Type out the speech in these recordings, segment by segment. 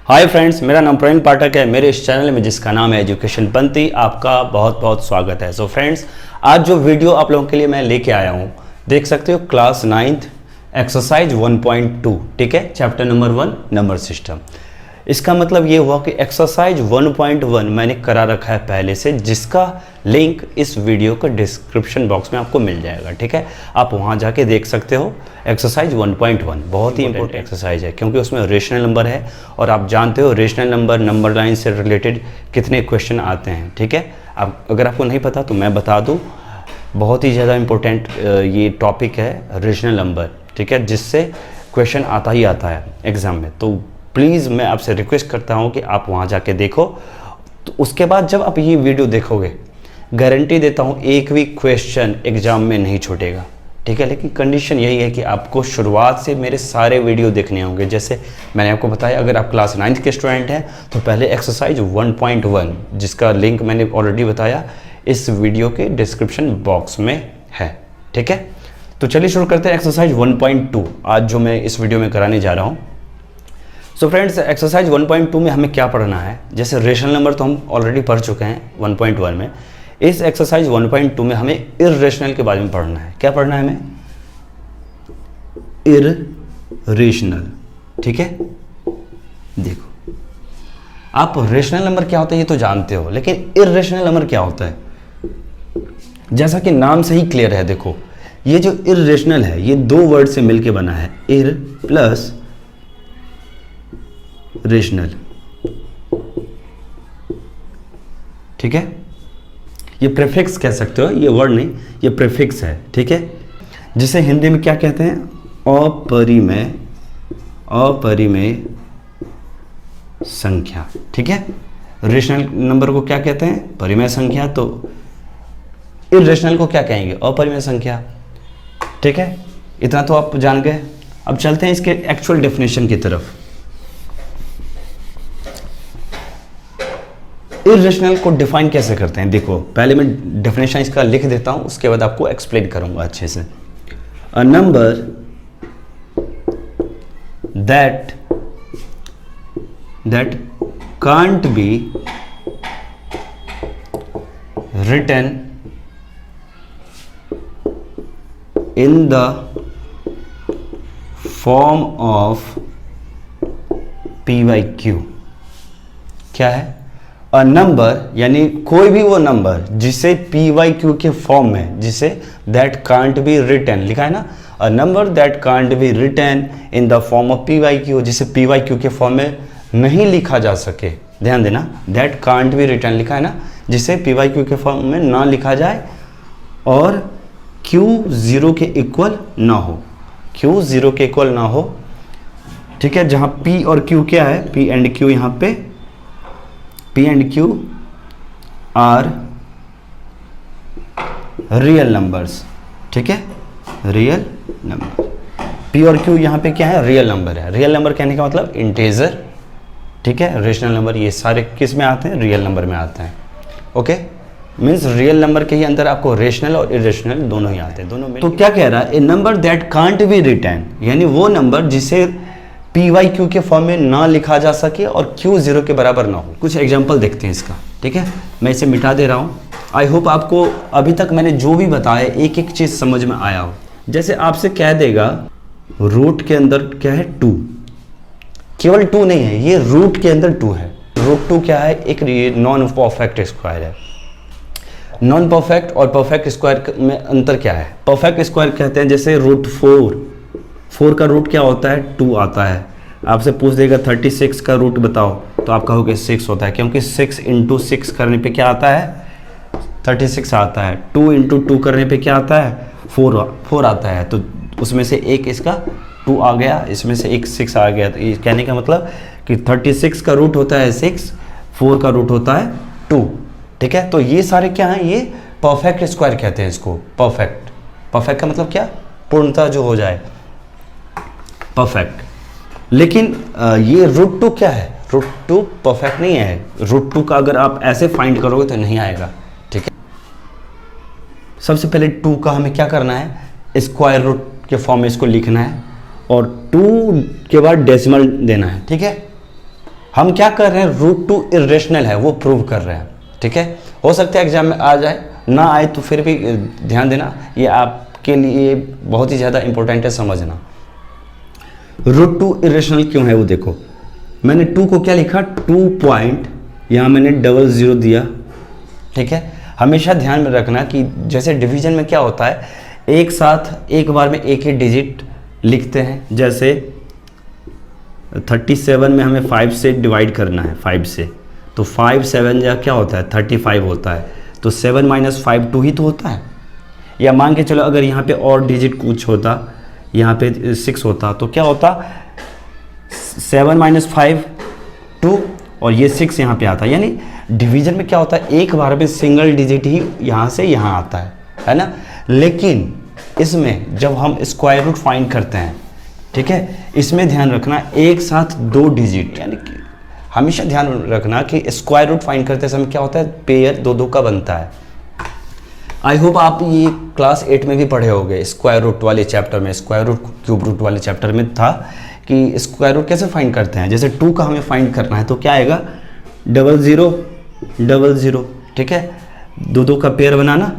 Hi friends, मेरा नाम प्रवीण पाठक है। मेरे इस चैनल में जिसका नाम है एजुकेशन पंथी, आपका बहुत बहुत स्वागत है। सो फ्रेंड्स, आज जो वीडियो आप लोगों के लिए मैं लेके आया हूँ, देख सकते हो क्लास 9th एक्सरसाइज 1.2, ठीक है, चैप्टर नंबर 1 नंबर सिस्टम। इसका मतलब ये हुआ कि एक्सरसाइज 1.1 मैंने करा रखा है पहले से, जिसका लिंक इस वीडियो के डिस्क्रिप्शन बॉक्स में आपको मिल जाएगा, ठीक है। आप वहाँ जाके देख सकते हो। एक्सरसाइज 1.1 बहुत ही इंपॉर्टेंट एक्सरसाइज है, क्योंकि उसमें रेशनल नंबर है और आप जानते हो रेशनल नंबर लाइन से रिलेटेड कितने क्वेश्चन आते हैं, ठीक है। अब अगर आपको नहीं पता तो मैं बता दूँ, बहुत ही ज़्यादा इम्पोर्टेंट ये टॉपिक है रेशनल नंबर, ठीक है, जिससे क्वेश्चन आता ही आता है एग्ज़ाम में। तो प्लीज़ मैं आपसे रिक्वेस्ट करता हूँ कि आप वहाँ जाके देखो। तो उसके बाद जब आप ये वीडियो देखोगे, गारंटी देता हूँ एक भी क्वेश्चन एग्ज़ाम में नहीं छूटेगा, ठीक है। लेकिन कंडीशन यही है कि आपको शुरुआत से मेरे सारे वीडियो देखने होंगे। जैसे मैंने आपको बताया, अगर आप क्लास 9th के स्टूडेंट हैं तो पहले एक्सरसाइज 1.1, जिसका लिंक मैंने ऑलरेडी बताया, इस वीडियो के डिस्क्रिप्शन बॉक्स में है, ठीक है। तो चलिए शुरू करते हैं एक्सरसाइज 1.2 आज जो मैं इस वीडियो में कराने जा रहा हूँ। सो फ्रेंड्स, एक्सरसाइज 1.2 में हमें क्या पढ़ना है? जैसे रेशनल नंबर तो हम ऑलरेडी पढ़ चुके हैं 1.1 में। इस एक्सरसाइज 1.2 में हमें इर्रेशनल के बारे में पढ़ना है। क्या पढ़ना है हमें? इर्रेशनल, ठीक है। देखो, आप रेशनल नंबर क्या होता है ये तो जानते हो, लेकिन इर्रेशनल नंबर क्या होता है? जैसा कि नाम से ही क्लियर है, देखो ये जो इर्रेशनल है ये दो वर्ड से मिलके बना है, इर प्लस रेशनल, ठीक है। ये प्रीफिक्स कह सकते हो, ये वर्ड नहीं, ये प्रीफिक्स है, ठीक है, जिसे हिंदी में क्या कहते हैं? अपरिमेय संख्या, ठीक है। रेशनल नंबर को क्या कहते हैं? परिमेय संख्या। तो इर्रेशनल को क्या कहेंगे? अपरिमेय संख्या, ठीक है। इतना तो आप जान गए। अब चलते हैं इसके एक्चुअल डेफिनेशन की तरफ। इर्रेशनल को डिफाइन कैसे करते हैं? देखो, पहले मैं डेफिनेशन इसका लिख देता हूं, उसके बाद आपको एक्सप्लेन करूंगा अच्छे से। A number that can't be written in the form of p/q। क्या है? अ नंबर यानी कोई भी वो नंबर जिसे p/q के फॉर्म में, जिसे दैट कांट बी रिटन लिखा है ना, a number that can't be written in the form of p/q, जिसे p/q के फॉर्म में नहीं लिखा जा सके। ध्यान देना, दैट कांट बी रिटन लिखा है ना, जिसे p/q के फॉर्म में ना लिखा जाए और q 0 के इक्वल ना हो, q 0 के इक्वल ना हो, ठीक है। जहां p और q क्या है? p एंड q, यहाँ पे P and Q are real numbers, ठीक है, रियल नंबर। P और Q यहाँ पे क्या है? रियल नंबर है। रियल नंबर कहने का मतलब इंटीजर, ठीक है। रेशनल नंबर ये सारे किस में आते हैं? रियल नंबर में आते हैं, ओके। मीन्स रियल नंबर के ही अंदर आपको रेशनल और इरेशनल दोनों ही आते हैं, दोनों में। तो क्या कह रहा है? A number that can't be written, यानी वो नंबर जिसे p/q के फॉर्म में ना लिखा जा सके और q 0 के बराबर ना हो। कुछ एग्जांपल देखते हैं इसका, ठीक है। मैं इसे मिटा दे रहा हूँ। आई होप आपको अभी तक मैंने जो भी बताया एक एक चीज़ समझ में आया हो। जैसे आपसे कह देगा रूट के अंदर क्या है? 2। केवल 2 नहीं है, ये रूट के अंदर 2 है। रूट 2 क्या है? एक नॉन परफेक्ट स्क्वायर है। नॉन परफेक्ट और परफेक्ट स्क्वायर में अंतर क्या है? परफेक्ट स्क्वायर कहते हैं जैसे रूट 4 का रूट क्या होता है? 2 आता है। आपसे पूछ देगा 36 का रूट बताओ, तो आप कहोगे 6 होता है, क्योंकि 6 × 6 करने पे क्या आता है? 36 आता है। 2 × 2 करने पे क्या आता है? 4 आता है। तो उसमें से एक इसका 2 आ गया, इसमें से एक 6 आ गया। तो ये कहने का मतलब कि 36 का रूट होता है 6, 4 का रूट होता है 2, ठीक है। तो ये सारे क्या हैं? ये परफेक्ट स्क्वायर कहते हैं इसको। परफेक्ट का मतलब क्या? पूर्णता जो हो जाए, परफेक्ट। लेकिन ये रूट 2 क्या है? रूट 2 परफेक्ट नहीं है। रूट 2 का अगर आप ऐसे फाइंड करोगे तो नहीं आएगा, ठीक है। सबसे पहले 2 का हमें क्या करना है? स्क्वायर रूट के फॉर्म में इसको लिखना है और 2 के बाद डेसिमल देना है। ठीक है, हम क्या कर रहे हैं, √2 इरेशनल है वो प्रूव कर रहे हैं। ठीक है, हो सकता है एग्जाम में आ जाए, ना आए तो फिर भी ध्यान देना, ये आपके लिए बहुत ही ज़्यादा इंपॉर्टेंट है समझना। √2 इरेशनल क्यों है वो देखो, मैंने 2 को क्या लिखा, 2 पॉइंट, यहाँ मैंने 00 दिया। ठीक है, हमेशा ध्यान में रखना कि जैसे डिवीजन में क्या होता है, एक साथ एक बार में एक ही डिजिट लिखते हैं। जैसे 37 में हमें 5 से डिवाइड करना है, 5 से, तो 5 7 या क्या होता है 35 होता है, तो 7 - 5 2 ही तो होता है। या मान के चलो अगर यहाँ पे और डिजिट कुछ होता, यहाँ पे 6 होता, तो क्या होता 7 - 5 2 और ये 6 यहाँ पे आता। यानी डिवीजन में क्या होता है, एक बार में सिंगल डिजिट ही यहाँ से यहाँ आता है ना। लेकिन इसमें जब हम स्क्वायर रूट फाइंड करते हैं, ठीक है, इसमें ध्यान रखना एक साथ 2 डिजिट, यानी कि हमेशा ध्यान रखना कि स्क्वायर रूट फाइंड करते समय क्या होता है, पेयर 2 का बनता है। आई होप आप ये क्लास 8 में भी पढ़े होंगे, स्क्वायर रूट वाले चैप्टर में, स्क्वायर रूट क्यूब रूट वाले चैप्टर में था कि स्क्वायर रूट कैसे फाइंड करते हैं। जैसे 2 का हमें फाइंड करना है तो क्या आएगा, 00 00। ठीक है, 2 का पेयर बनाना,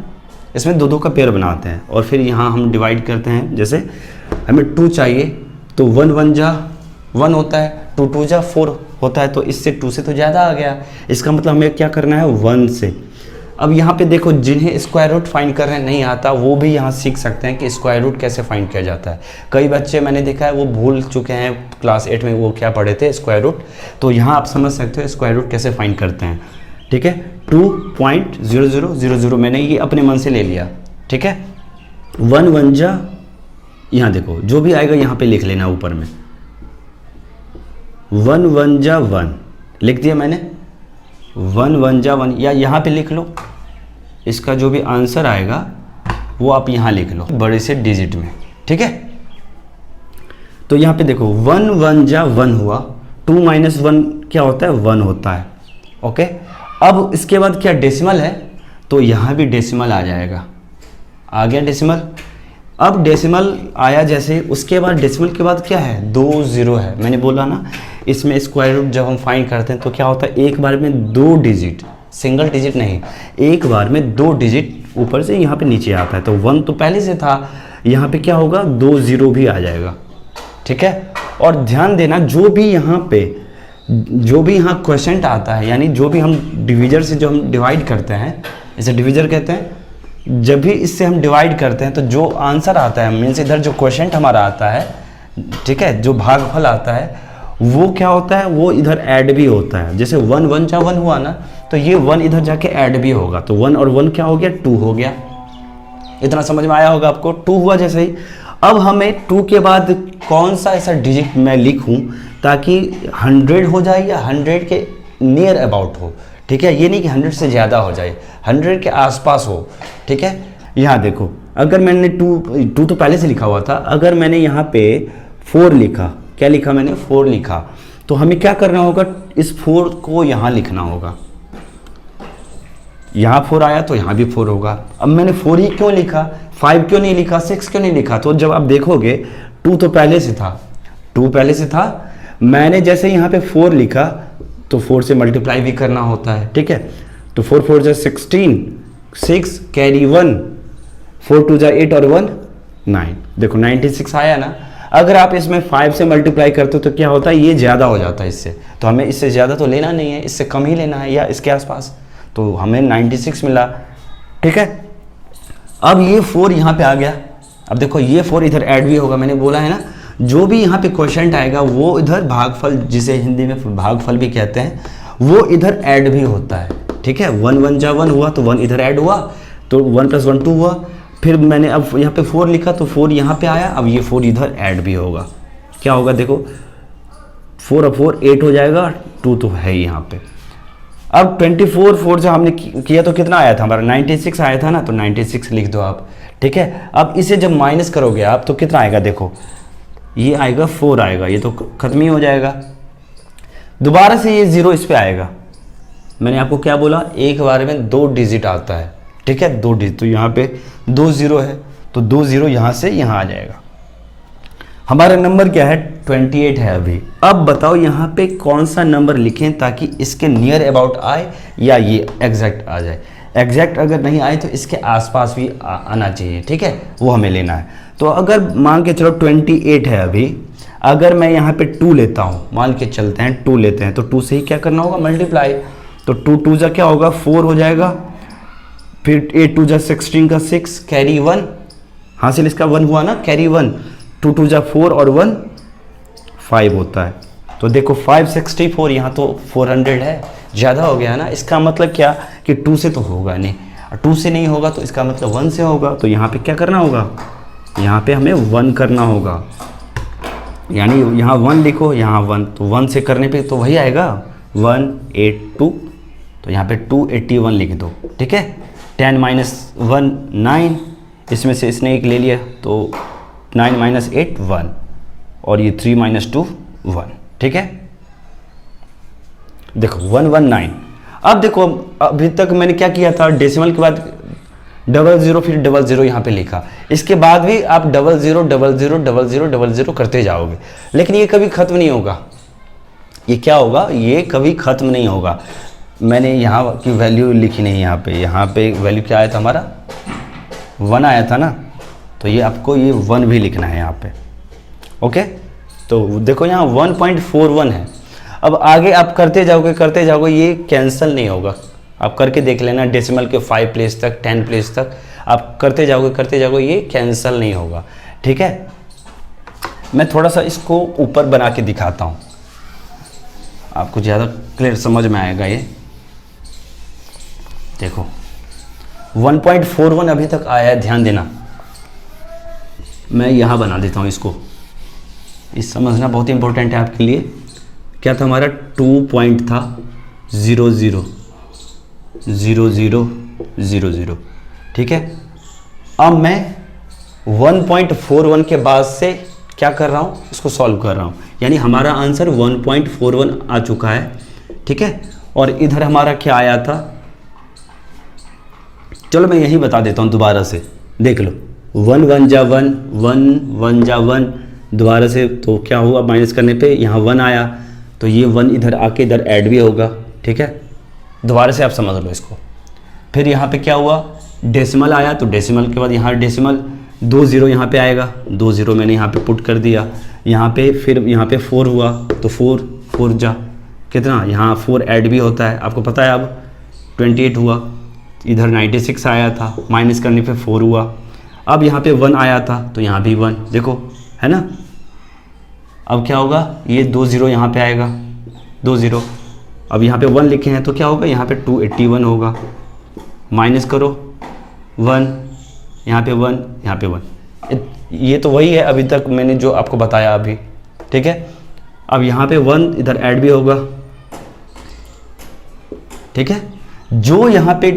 इसमें 2 का पेयर बनाते हैं और फिर यहाँ हम डिवाइड करते हैं। जैसे हमें 2 चाहिए तो 1 1 जा 1 होता है, 2 2 जा 4 होता है, तो इससे 2 से तो ज़्यादा आ गया। इसका मतलब हमें क्या करना है, 1 से। अब यहाँ पे देखो, जिन्हें स्क्वायर रूट फाइंड करने नहीं आता वो भी यहाँ सीख सकते हैं कि स्क्वायर रूट कैसे फाइंड किया जाता है। कई बच्चे मैंने देखा है वो भूल चुके हैं क्लास 8 में वो क्या पढ़े थे, स्क्वायर रूट। तो यहाँ आप समझ सकते हो स्क्वायर रूट कैसे फाइंड करते हैं। ठीक है, 2.0000 मैंने ये अपने मन से ले लिया। ठीक है, 1 1 जा, यहाँ देखो जो भी आएगा यहाँ पे लिख लेना ऊपर में, 1 1 जा 1 लिख दिया मैंने, 1 1 जा 1, या यहाँ पे लिख लो, इसका जो भी आंसर आएगा वो आप यहाँ लिख लो बड़े से डिजिट में। ठीक है, तो यहाँ पे देखो 1 1 जा 1 हुआ, 2 - 1 क्या होता है, 1 होता है। ओके, अब इसके बाद क्या डेसिमल है, तो यहाँ भी डेसिमल आ जाएगा, आ गया डेसिमल। अब डेसिमल आया जैसे, उसके बाद डेसिमल के बाद क्या है, 2 0 है। मैंने बोला ना इसमें स्क्वायर रूट जब हम फाइंड करते हैं तो क्या होता है, एक बार में 2 डिजिट, सिंगल डिजिट नहीं, एक बार में 2 डिजिट ऊपर से यहाँ पे नीचे आता है। तो 1 तो पहले से था, यहाँ पे क्या होगा, 2 0 भी आ जाएगा। ठीक है, और ध्यान देना जो भी यहाँ क्वेश्चन आता है, यानी जो भी हम डिविजर से जो हम डिवाइड करते हैं, इसे डिविजर कहते हैं, जब भी इससे हम डिवाइड करते हैं तो जो आंसर आता है, मीन्स इधर जो क्वोशेंट हमारा आता है, ठीक है, जो भागफल आता है वो क्या होता है, वो इधर ऐड भी होता है। जैसे 1 1 जा 1 हुआ ना, तो ये 1 इधर जाके ऐड भी होगा, तो 1 और 1 क्या हो गया, 2 हो गया। इतना समझ में आया होगा आपको, 2 हुआ जैसे ही। अब हमें 2 के बाद कौन सा ऐसा डिजिट मैं लिखूं ताकि 100 हो जाए या 100 के नियर अबाउट हो। ठीक है, ये नहीं कि 100 से ज़्यादा हो जाए, 100 के आसपास हो। ठीक है, यहाँ देखो, अगर मैंने 2 तो पहले से लिखा हुआ था, अगर मैंने यहाँ पे 4 लिखा, क्या लिखा मैंने, 4 लिखा, तो हमें क्या करना होगा, इस 4 को यहाँ लिखना होगा। यहाँ 4 आया तो यहाँ भी 4 होगा। अब मैंने 4 ही क्यों लिखा, 5 क्यों नहीं लिखा, 6 क्यों नहीं लिखा, तो जब आप देखोगे 2 तो पहले से था, 2 पहले से था, मैंने जैसे यहाँ पे 4 लिखा तो 4 से मल्टीप्लाई भी करना होता है। ठीक है, तो 4 4 जा 16, 6 कैरी 1, 4 2 जा 8 और 1 9, देखो 96 आया ना। अगर आप इसमें 5 से मल्टीप्लाई करते हो तो क्या होता है, ये ज़्यादा हो जाता है इससे, तो हमें इससे ज़्यादा तो लेना नहीं है, इससे कम ही लेना है या इसके आसपास, तो हमें 96 मिला। ठीक है, अब ये 4 यहाँ पे आ गया। अब देखो ये 4 इधर ऐड भी होगा, मैंने बोला है ना, जो भी यहाँ पे क्वोशेंट आएगा वो इधर भागफल, जिसे हिंदी में भागफल भी कहते हैं, वो इधर ऐड भी होता है। ठीक है, 1 1 जा 1 हुआ तो 1 इधर ऐड हुआ, तो 1 + 1 2 हुआ। फिर मैंने अब यहाँ पे 4 लिखा तो 4 यहाँ पे आया, अब ये 4 इधर ऐड भी होगा। क्या होगा देखो, 4 और 4 8 हो जाएगा, 2 तो है ही यहाँ पे। अब 24 4 से हमने किया तो कितना आया था हमारा, 96 आया था ना, तो 96 लिख दो आप। ठीक है, अब इसे जब माइनस करोगे आप तो कितना आएगा, देखो ये आएगा 4 आएगा, ये तो खत्म ही हो जाएगा। दोबारा से ये 0 इस पे आएगा। मैंने आपको क्या बोला, एक बार में 2 डिजिट आता है। ठीक है, 2 डिजिट, तो यहाँ पे 2 0 है, तो 2 0 यहाँ से यहाँ आ जाएगा। हमारा नंबर क्या है 28 है अभी। अब बताओ यहाँ पे कौन सा नंबर लिखें ताकि इसके नियर अबाउट आए या ये एग्जैक्ट आ जाए। एग्जैक्ट अगर नहीं आए तो इसके आसपास भी आना चाहिए, ठीक है, वो हमें लेना है। तो अगर मान के चलो 28 है अभी, अगर मैं यहाँ पे 2 लेता हूँ, मान के चलते हैं 2 लेते हैं, तो 2 से ही क्या करना होगा मल्टीप्लाई। तो 2 2 जा क्या होगा 4 हो जाएगा, फिर 8 2 जा 16 का 6 कैरी 1, हासिल इसका 1 हुआ ना, कैरी 1, 2 2 जा 4 और 1 5 होता है। तो देखो 564, यहाँ तो 400 है, ज़्यादा हो गया ना। इसका मतलब क्या कि 2 से तो होगा नहीं, 2 से नहीं होगा तो इसका मतलब 1 से होगा। तो यहाँ पे क्या करना होगा, यहाँ पे हमें 1 करना होगा, यानी यहाँ 1 लिखो, यहाँ 1, तो 1 से करने पे तो वही आएगा 182, तो यहाँ पे 281 लिख दो, ठीक है। 10 - 1 9, इसमें से इसने एक ले लिया तो 9 - 8 1, और ये 3 - 2 1, ठीक है। देखो 119। अब देखो अभी तक मैंने क्या किया था, डेसिमल के बाद 00 फिर 00 यहाँ पे लिखा, इसके बाद भी आप 00 00 00 00 करते जाओगे, लेकिन ये कभी ख़त्म नहीं होगा। ये क्या होगा, ये कभी ख़त्म नहीं होगा। मैंने यहाँ की वैल्यू लिखी नहीं, यहाँ पे वैल्यू क्या आया था हमारा 1 आया था ना, तो ये आपको ये 1 भी लिखना है यहाँ पे, ओके। तो देखो यहाँ 1.41 है। अब आगे आप करते जाओगे, ये कैंसिल नहीं होगा। आप करके देख लेना, डेसिमल के 5 प्लेस तक 10 प्लेस तक आप करते जाओगे, ये कैंसिल नहीं होगा, ठीक है। मैं थोड़ा सा इसको ऊपर बना के दिखाता हूँ, आपको ज़्यादा क्लियर समझ में आएगा। ये देखो 1.41 अभी तक आया है, ध्यान देना। मैं यहाँ बना देता हूँ इसको, इस समझना बहुत इंपॉर्टेंट है आपके लिए। क्या था हमारा 2 पॉइंट था 0 0 0 0 0 0, ठीक है। अब मैं 1.41 के बाद से क्या कर रहा हूँ, इसको सॉल्व कर रहा हूँ, यानी हमारा आंसर 1.41 आ चुका है, ठीक है। और इधर हमारा क्या आया था, चलो मैं यही बता देता हूँ दोबारा से, देख लो। 1 1 जा 1, 1 1 जा 1, दोबारा से तो क्या हुआ, माइनस करने पे यहाँ 1 आया, तो ये 1 इधर आके इधर ऐड भी होगा, ठीक है। दोबारा से आप समझ लो इसको। फिर यहाँ पे क्या हुआ, डेसिमल आया, तो डेसिमल के बाद यहाँ डेसिमल 2 0 यहाँ पे आएगा, 2 0 मैंने यहाँ पे पुट कर दिया। यहाँ पे फिर यहाँ पे 4 हुआ, तो 4 4 जा कितना, यहाँ 4 ऐड भी होता है, आपको पता है। अब 28 हुआ, इधर 96 आया था, माइनस करने पे 4 हुआ। अब यहाँ पे 1 आया था, तो यहाँ भी 1, देखो है ना। अब क्या होगा, ये 2 0 यहाँ पे आएगा, 2 0। अब यहाँ पे 1 लिखे हैं तो क्या होगा, यहाँ पे 281 होगा, माइनस करो 1, यहाँ पे 1, यहाँ पे 1। ये तो वही है अभी तक मैंने जो आपको बताया अभी, ठीक है। अब यहाँ पे 1 इधर ऐड भी होगा, ठीक है। जो यहाँ पे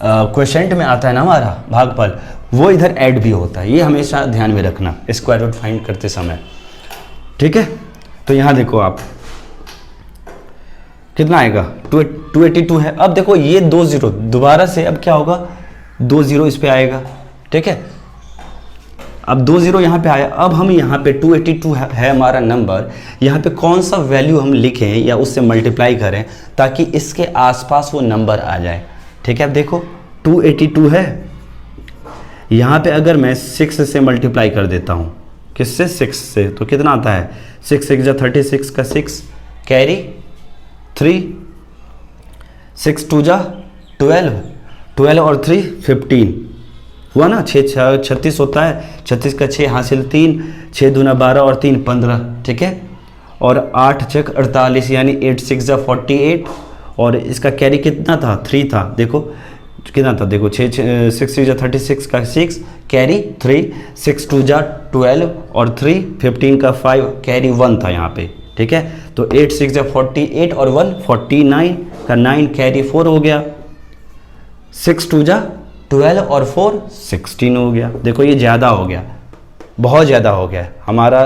क्वोशिएंट में आता है ना हमारा भागफल, वो इधर ऐड भी होता है, ये हमेशा ध्यान में रखना स्क्वायर रूट फाइंड करते समय, ठीक है। तो यहाँ देखो आप कितना आएगा, 282 है। अब देखो ये 2 0 दोबारा से, अब क्या होगा 2 0 इस पे आएगा, ठीक है। अब 2 0 यहाँ पे आया, अब हम यहाँ पे 282 है हमारा नंबर, यहाँ पे कौन सा वैल्यू हम लिखें या उससे मल्टीप्लाई करें ताकि इसके आसपास वो नंबर आ जाए, ठीक है। अब देखो 282 है, यहाँ पे अगर मैं 6 से मल्टीप्लाई कर देता हूँ, किससे, 6 से, तो कितना आता है, 6 6 जा 36 का 6 कैरी 3, 6 2 जा 12, 12 और 3 15 हुआ ना, 6 36 होता है, 36 का 6 हासिल 3, 6 दूना 12 और 3 15, ठीक है। और 8 6 48, यानी 8 6 जा 48, और इसका कैरी कितना था, 3 था, देखो कितना था, देखो 6 6 जा 36 का 6 कैरी 3, 6 2 जा 12 और 3 15 का 5 कैरी 1 था यहाँ पे, ठीक है। तो 8 6 जा 48 और 1 49 का 9 कैरी 4 हो गया, 6 2 जा 12 और 4 16 हो गया। देखो ये ज़्यादा हो गया, बहुत ज़्यादा हो गया, हमारा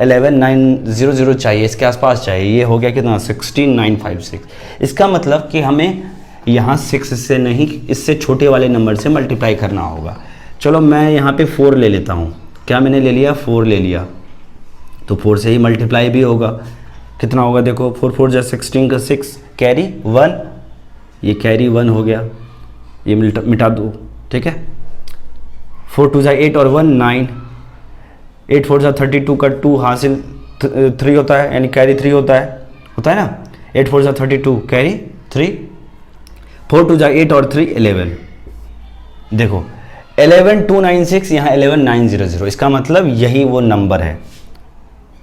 11900 चाहिए, इसके आसपास चाहिए, ये हो गया कितना 16956। इसका मतलब कि हमें यहाँ 6 से नहीं, इससे छोटे वाले नंबर से मल्टीप्लाई करना होगा, चलो मैं यहाँ पे 4 ले लेता हूँ। क्या मैंने ले लिया? 4 ले लिया, तो 4 से ही मल्टीप्लाई भी होगा। कितना होगा देखो, 4 4 जा 16 का 6, कैरी 1, ये कैरी 1 हो गया, ये मिटा दो, ठीक है। 4 2 जा 8 और 1 9, 8 4 जा 32 का 2 हासिल 3 होता है, यानी कैरी 3 होता है ना। 8 4 जा 32 कैरी 3, 4 2 जा 8 और 3 11। देखो 11296, यहाँ 11900, इसका मतलब यही वो नंबर है।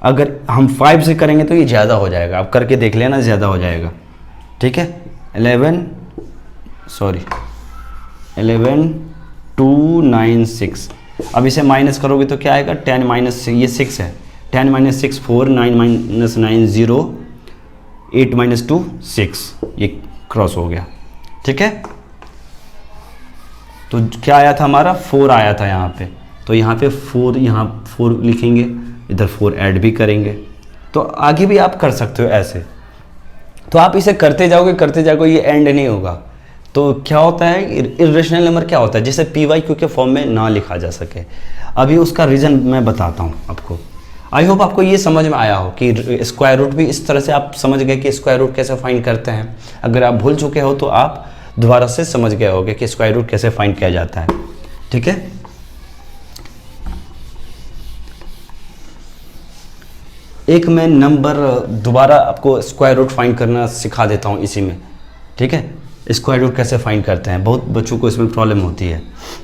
अगर हम 5 से करेंगे तो ये ज़्यादा हो जाएगा, आप करके देख लेना, ज़्यादा हो जाएगा, ठीक है। 11296। अब इसे माइनस करोगे तो क्या आएगा? 10 माइनस, ये 6 है, 10 माइनस 6 4, 9 माइनस 9 0, 8 माइनस 2 6, ये क्रॉस हो गया, ठीक है। तो क्या आया था हमारा? 4 आया था यहाँ पे, तो यहाँ पे 4, यहाँ 4 लिखेंगे, इधर 4 ऐड भी करेंगे। तो आगे भी आप कर सकते हो ऐसे, तो आप इसे करते जाओगे, ये एंड नहीं होगा। तो क्या होता है, इर्रेशनल नंबर क्या होता है? जैसे PYQ के फॉर्म में ना लिखा जा सके। अभी उसका रीज़न मैं बताता हूँ आपको। आई होप आपको ये समझ में आया हो कि स्क्वायर रूट भी इस तरह से आप समझ गए कि स्क्वायर रूट कैसे फाइंड करते हैं। अगर आप भूल चुके हो तो आप दोबारा से समझ गए होगे कि स्क्वायर रूट कैसे फाइंड किया जाता है, ठीक है। एक मैं नंबर दोबारा आपको स्क्वायर रूट फाइंड करना सिखा देता हूँ इसी में, ठीक है। स्क्वायर रूट कैसे फाइंड करते हैं, बहुत बच्चों को इसमें प्रॉब्लम होती है।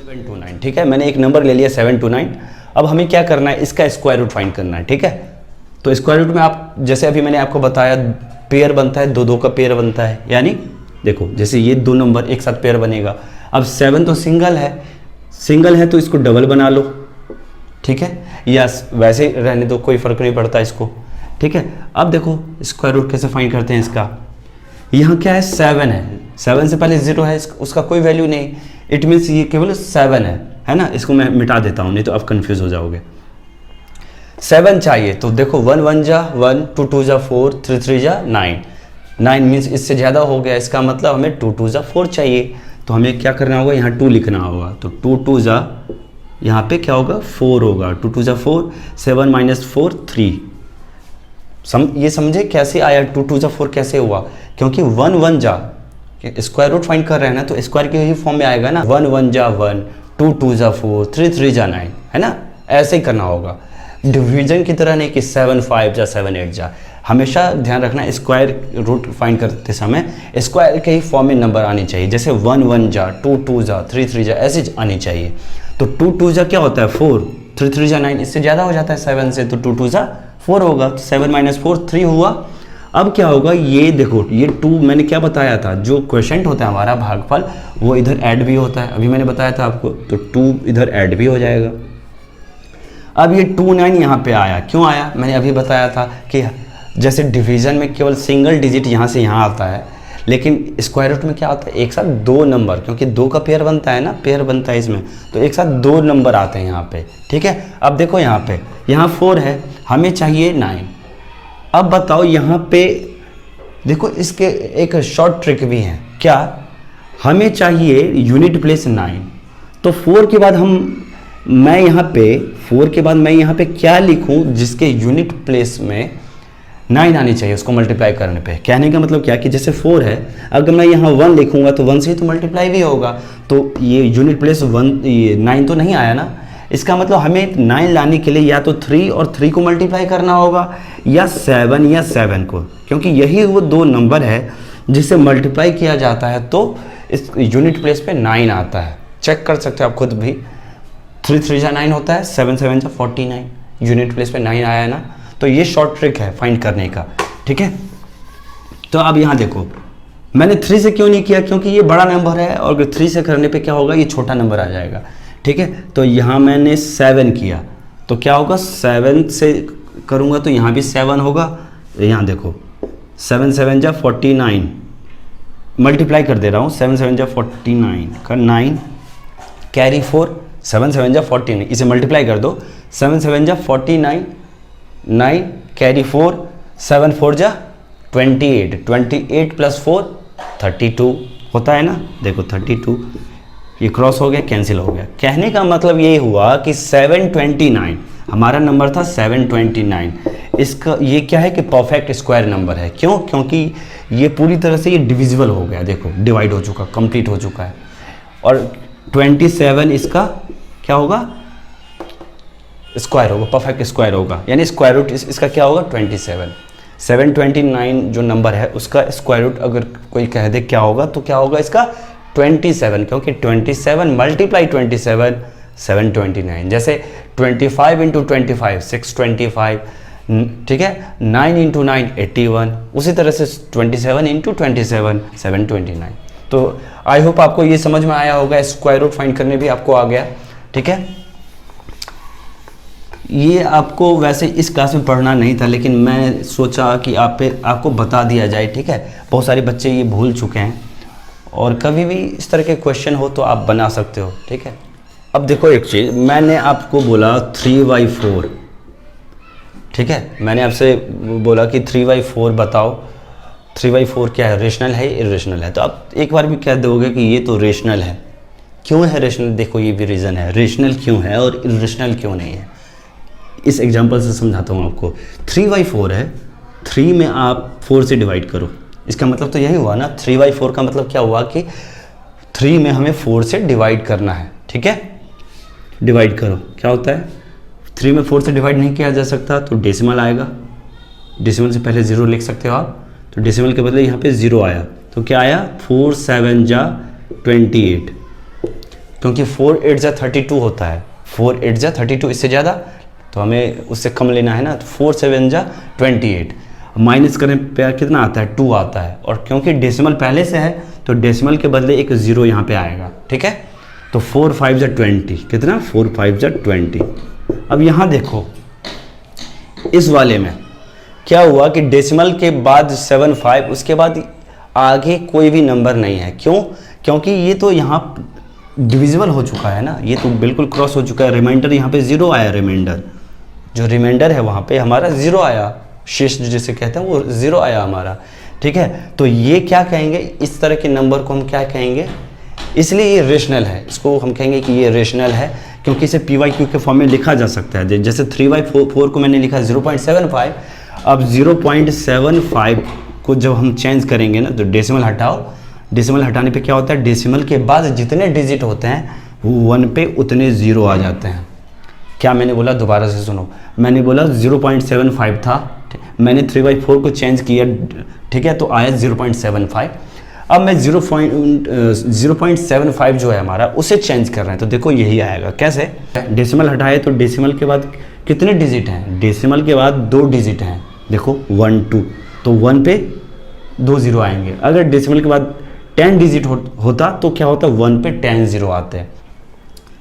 729, ठीक है, मैंने एक नंबर ले लिया 729। अब हमें क्या करना है, इसका स्क्वायर रूट फाइंड करना है, ठीक है। तो स्क्वायर रूट में आप, जैसे अभी मैंने आपको बताया, पेयर बनता है, 2 का पेयर बनता है, यानी देखो जैसे ये 2 नंबर एक साथ पेयर बनेगा। अब 7 तो सिंगल है तो इसको डबल बना लो, ठीक है, या वैसे रहने दो, कोई फर्क नहीं पड़ता इसको, ठीक है। अब देखो स्क्वायर रूट कैसे फाइंड करते हैं इसका। यहाँ क्या है, 7 है, 7 से पहले 0 है, उसका कोई वैल्यू नहीं, इट मीन्स ये केवल 7 है ना। इसको मैं मिटा देता हूँ, नहीं तो आप कंफ्यूज हो जाओगे। 7 चाहिए, तो देखो 1 1 जा 1, 2 2 जा 4, 3 3 जा 9, 9 मीन्स इससे ज़्यादा हो गया, इसका मतलब हमें 2 2 जा 4 चाहिए। तो हमें क्या करना होगा, यहाँ 2 लिखना होगा, तो 2 2 जा, यहाँ पे क्या होगा, 4 होगा, 2 2 जा 4, 7 माइनस 4 3। ये समझे कैसे आया, 2 2 जा 4 कैसे हुआ? क्योंकि 1 1 जा, स्क्वायर रूट फाइंड कर रहे हैं ना, तो स्क्वायर के ही फॉर्म में आएगा ना। 1 1 जा 1, 2 2 जा 4, 3 3 जा 9, है ना, ऐसे ही करना होगा। डिवीजन की तरह नहीं कि 7 5 जा 7 8 जा। हमेशा ध्यान रखना, स्क्वायर रूट फाइंड करते समय स्क्वायर के ही फॉर्म में नंबर आनी चाहिए। जैसे 1 1 जा, 2 2 जा, 3 3 जा, ऐसे आनी चाहिए। तो 2 2 जा क्या होता है, 4, 3 3 जा 9, इससे ज़्यादा हो जाता है 7 से, तो 2 2 जा 4 होगा, तो 7 माइनस 4 3 हुआ। अब क्या होगा, ये देखो, ये 2 मैंने क्या बताया था, जो क्वोशेंट होता है हमारा भागफल, वो इधर ऐड भी होता है, अभी मैंने बताया था आपको, तो 2 इधर ऐड भी हो जाएगा। अब ये 2 9 यहाँ पे आया, क्यों आया? मैंने अभी बताया था कि जैसे डिवीजन में केवल सिंगल डिजिट यहाँ से यहाँ आता है, लेकिन स्क्वायर रूट में क्या आता है, एक साथ 2 नंबर, क्योंकि 2 का पेयर बनता है ना, पेयर बनता है इसमें, तो एक साथ 2 नंबर आते हैं यहाँ पे, ठीक है। अब देखो यहाँ 4 है, हमें चाहिए 9। अब बताओ यहाँ पे देखो, इसके एक शॉर्ट ट्रिक भी है, क्या? हमें चाहिए यूनिट प्लेस 9, तो 4 के बाद मैं यहाँ पे क्या लिखूं जिसके यूनिट प्लेस में 9 आनी चाहिए, उसको मल्टीप्लाई करने पे। कहने का मतलब क्या कि जैसे 4 है, अगर मैं यहाँ 1 लिखूंगा तो 1 से ही तो मल्टीप्लाई भी होगा, तो ये यूनिट प्लेस 1, ये 9 तो नहीं आया ना। इसका मतलब हमें 9 लाने के लिए या तो 3 और 3 को मल्टीप्लाई करना होगा, या 7 को, क्योंकि यही वो 2 नंबर है जिसे मल्टीप्लाई किया जाता है तो इस यूनिट प्लेस पे 9 आता है। चेक कर सकते हो आप खुद भी, 3 3 जा 9 होता है, 7 7 जा 49, यूनिट प्लेस पे 9 आया है ना। तो ये शॉर्ट ट्रिक है फाइंड करने का, ठीक है। तो अब यहाँ देखो, मैंने 3 से क्यों नहीं किया, क्योंकि ये बड़ा नंबर है, और अगर 3 से करने पे क्या होगा, ये छोटा नंबर आ जाएगा, ठीक है। तो यहाँ मैंने 7 किया, तो क्या होगा, 7 से करूँगा तो यहाँ भी 7 होगा। यहाँ देखो 7 7 जा 49, मल्टीप्लाई कर दे रहा हूँ, 7 7 जा 49 का 9, कैरी 4, 7 7 जा 49, इसे मल्टीप्लाई कर दो, 7 7 जा 49, 9 कैरी 4, 7 4 जा 28, 28 प्लस 4 32 होता है ना। देखो 32, ये क्रॉस हो गया, कैंसिल हो गया। कहने का मतलब ये हुआ कि 729 हमारा नंबर था 729, इसका ये क्या है कि परफेक्ट स्क्वायर नंबर है। क्यों? क्योंकि ये पूरी तरह से ये डिविजिबल हो गया, देखो डिवाइड हो चुका, कंप्लीट हो चुका है। और 27 इसका क्या होगा, स्क्वायर होगा, परफेक्ट स्क्वायर होगा, यानी स्क्वायर रूट इसका क्या होगा 27। 729 जो नंबर है उसका स्क्वायर रूट अगर कोई कह दे क्या होगा, तो क्या होगा इसका 27, क्योंकि 27 मल्टीप्लाई 27 729। जैसे 25 इंटू 25 625, ठीक है, 9 इंटू 9 81, उसी तरह से 27 इंटू 27 729। तो आई होप आपको ये समझ में आया होगा, स्क्वायर रूट फाइंड करने भी आपको आ गया। ठीक है, ये आपको वैसे इस क्लास में पढ़ना नहीं था, लेकिन मैं सोचा कि आपको बता दिया जाए। ठीक है, बहुत सारे बच्चे ये भूल चुके हैं, और कभी भी इस तरह के क्वेश्चन हो तो आप बना सकते हो। ठीक है, अब देखो एक चीज़, मैंने आपको बोला 3/4, ठीक है, मैंने आपसे बोला कि 3/4 बताओ, 3/4 क्या है, रेशनल है इरेशनल है? तो आप एक बार भी कह दोगे कि ये तो रेशनल है। क्यों है रेशनल? देखो ये भी रीज़न है, रेशनल क्यों है और इरेशनल क्यों नहीं है। इस एग्जांपल से समझाता हूँ आपको। 3/4 है, 3 में आप 4 से डिवाइड करो, इसका मतलब तो यही हुआ ना। 3/4 का मतलब क्या हुआ कि 3 में हमें 4 से डिवाइड करना है। ठीक है, डिवाइड करो, क्या होता है, 3 में 4 से डिवाइड नहीं किया जा सकता तो डेसिमल आएगा। डेसिमल से पहले 0 लिख सकते हो आप, तो डेसिमल के बदले यहाँ पे 0 आया, तो क्या आया 4 7 जा 28, क्योंकि 4 8 जा 32 होता है, 4 8 जा 32, इससे ज़्यादा तो हमें उससे कम लेना है ना। तो 4 7 जा 28, माइनस करने पे कितना आता है 2 आता है, और क्योंकि डेसिमल पहले से है तो डेसिमल के बदले एक 0 यहाँ पे आएगा। ठीक है, तो 4 5 जा 20, कितना 4 5 जा 20। अब यहाँ देखो इस वाले में क्या हुआ कि डेसिमल के बाद 7 5, उसके बाद आगे कोई भी नंबर नहीं है। क्यों? क्योंकि ये तो यहाँ डिविजिबल हो चुका है ना, ये तो बिल्कुल क्रॉस हो चुका है। रिमाइंडर यहाँ पे 0 आया, रिमाइंडर जो रिमाइंडर है वहाँ पे हमारा 0 आया, शेष जिसे कहते हैं वो 0 आया हमारा। ठीक है, तो ये क्या कहेंगे, इस तरह के नंबर को हम क्या कहेंगे, इसलिए ये रेशनल है, इसको हम कहेंगे कि ये रेशनल है, क्योंकि इसे PYQ के फॉर्म में लिखा जा सकता है। जैसे 3/4 को मैंने लिखा 0.75, अब 0.75 को जब हम चेंज करेंगे ना तो डेसिमल हटाओ, डेसिमल हटाने पे क्या होता है, डेसिमल के बाद जितने डिजिट होते हैं वो 1 पे उतने 0 आ जाते हैं। क्या मैंने बोला, दोबारा से सुनो, मैंने बोला 0.75 था, मैंने 3/4 को चेंज किया, ठीक है, तो आया 0.75। अब मैं 0.75 जो है हमारा उसे चेंज कर रहे हैं, तो देखो यही आएगा। कैसे? डेसिमल हटाए तो डेसिमल के बाद कितने डिजिट हैं, डेसिमल के बाद 2 डिजिट हैं, देखो 1 2, तो 1 पे 2 0 आएंगे। अगर डेसिमल के बाद 10 डिजिट होता तो क्या होता, 1 पे 10 0 आते हैं।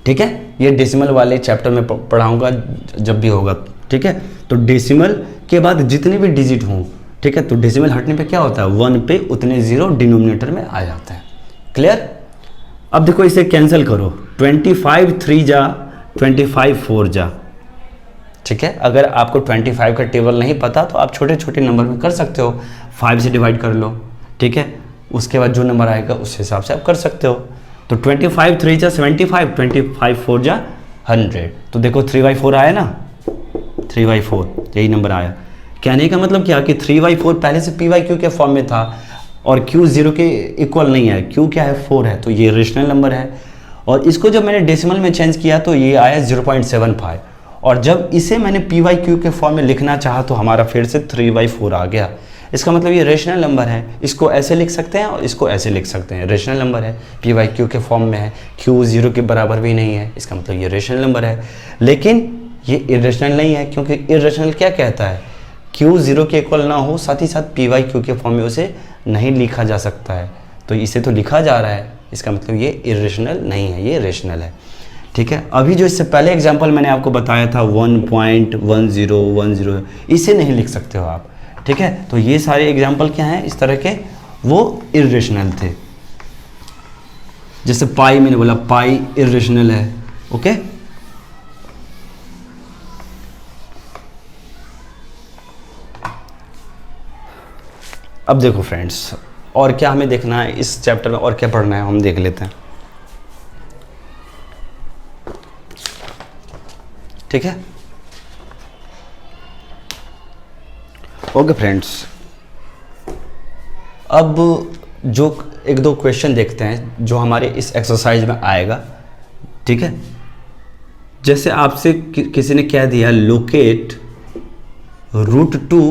ठीक है, ये डेसिमल वाले चैप्टर में पढ़ाऊंगा जब भी होगा। ठीक है, तो डेसिमल के बाद जितने भी डिजिट हों, ठीक है, तो डेसिमल हटने पे क्या होता है, 1 पे उतने 0 डिनोमिनेटर में आ जाता है। क्लियर? अब देखो इसे कैंसिल करो, 25 3 जा 25 4 जा। ठीक है, अगर आपको 25 का टेबल नहीं पता तो आप छोटे छोटे नंबर में कर सकते हो, 5 से डिवाइड कर लो। ठीक है, उसके बाद जो नंबर आएगा उस हिसाब से आप कर सकते हो। तो 25 3 जा 75, 25 4 जा 100, तो देखो 3/4 आया ना, 3/4 यही नंबर आया। कहने का मतलब क्या कि 3/4 पहले से PYQ के फॉर्म में था, और Q 0 के इक्वल नहीं है, Q क्या है 4 है, तो ये रेशनल नंबर है। और इसको जब मैंने डेसिमल में चेंज किया तो ये आया 0.75, और जब इसे मैंने PYQ के फॉर्म में लिखना चाहा तो हमारा फिर से 3/4 आ गया। इसका मतलब ये रेशनल नंबर है, इसको ऐसे लिख सकते हैं और इसको ऐसे लिख सकते हैं। रेशनल नंबर है, PYQ के फॉर्म में है, Q 0 के बराबर भी नहीं है, इसका मतलब ये रेशनल नंबर है। लेकिन ये इरेशनल नहीं है, क्योंकि इरेशनल क्या कहता है, Q 0 के इक्वल ना हो, साथ ही साथ PYQ के फॉर्म में उसे नहीं लिखा जा सकता है, तो इसे तो लिखा जा रहा है, इसका मतलब ये इरेशनल नहीं है, ये रेशनल है। ठीक है, अभी जो इससे पहले एग्जांपल मैंने आपको बताया था 1.1010, इसे नहीं लिख सकते हो आप। ठीक है, तो ये सारे एग्जांपल क्या हैं इस तरह के, वो इरेशनल थे। जैसे पाई, मैंने बोला पाई इरेशनल है। ओके, अब देखो फ्रेंड्स, और क्या हमें देखना है इस चैप्टर में, और क्या पढ़ना है हम देख लेते हैं। ठीक है। ओके फ्रेंड्स, अब जो एक दो क्वेश्चन देखते हैं जो हमारे इस एक्सरसाइज में आएगा, ठीक है। जैसे आपसे किसी ने कह दिया locate √2